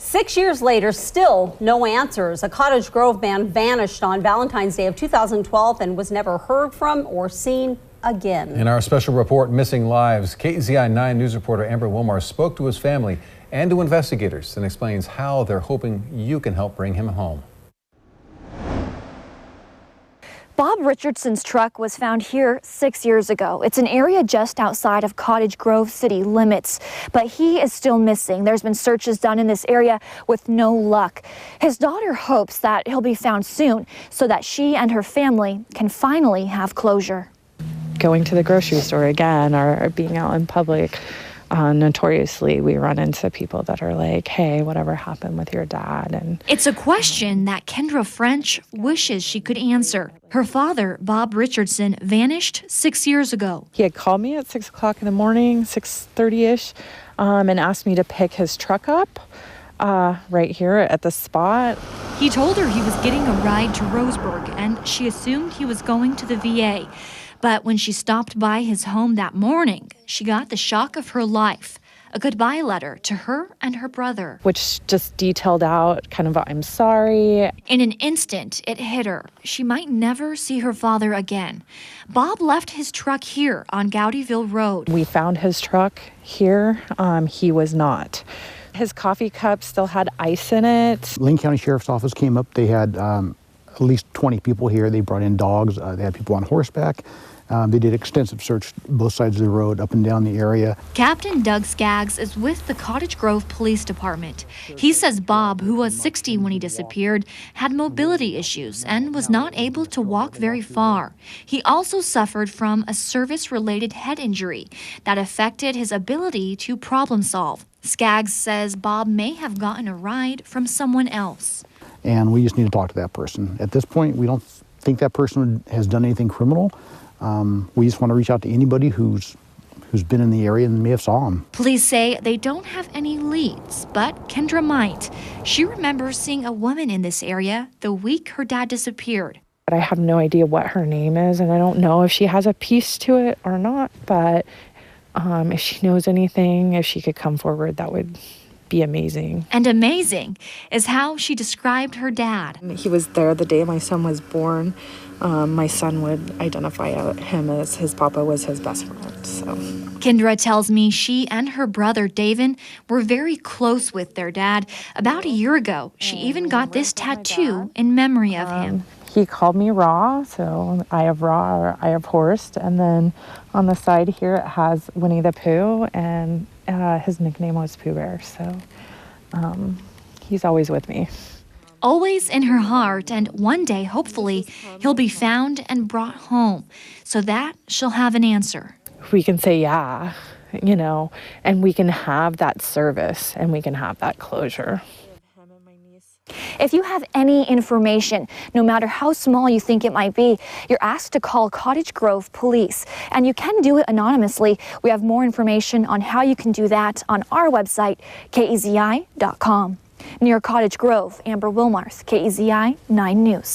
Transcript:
6 years later, still no answers. A Cottage Grove man vanished on Valentine's Day of 2012 and was never heard from or seen again. In our special report, Missing Lives, KEZI 9 News reporter Amber Wilmar spoke to his family and to investigators and explains how they're hoping you can help bring him home. Bob Richardson's truck was found here 6 years ago. It's an area just outside of Cottage Grove city limits, but he is still missing. There's been searches done in this area with no luck. His daughter hopes that he'll be found soon so that she and her family can finally have closure. Going to the grocery store again or being out in public, notoriously we run into people that are like, hey, whatever happened with your dad? And it's a question that Kendra French wishes she could answer. Her father, Bob Richardson, vanished 6 years ago. He had called me at 6 o'clock in the morning, 6:30ish, and asked me to pick his truck up right here at the spot. He told her he was getting a ride to Roseburg, and she assumed he was going to the VA. But when she stopped by his home that morning, she got the shock of her life. A goodbye letter to her and her brother, which just detailed out kind of, I'm sorry. In an instant, it hit her. She might never see her father again. Bob left his truck here on Gowdyville Road. We found his truck here. He was not. His coffee cup still had ice in it. Lane County Sheriff's Office came up. They had at least 20 people here. They brought in dogs. They had people on horseback. They did extensive search both sides of the road, up and down the area. Captain Doug Skaggs is with the Cottage Grove Police Department. He says Bob, who was 60 when he disappeared, had mobility issues and was not able to walk very far. He also suffered from a service-related head injury that affected his ability to problem solve. Skaggs says Bob may have gotten a ride from someone else. And we just need to talk to that person. At this point, we don't think that person has done anything criminal. We just want to reach out to anybody who's been in the area and may have saw him. Police say they don't have any leads, but Kendra might. She remembers seeing a woman in this area the week her dad disappeared. I have no idea what her name is, and I don't know if she has a piece to it or not, but if she knows anything, if she could come forward, that would be amazing. And amazing is how she described her dad. He was there the day my son was born. My son would identify him as his papa was his best friend. So Kendra tells me she and her brother David were very close with their dad. About a year ago, she even got this tattoo in memory of him. He called me Raw, so I have Raw or I have Horst, and then on the side here it has Winnie the Pooh, and his nickname was Pooh Bear, so he's always with me. Always in her heart, and one day, hopefully, he'll be found and brought home so that she'll have an answer. We can say, yeah, and we can have that service and we can have that closure. If you have any information, no matter how small you think it might be, you're asked to call Cottage Grove Police, and you can do it anonymously. We have more information on how you can do that on our website, KEZI.com. Near Cottage Grove, Amber Wilmarth, KEZI 9 News.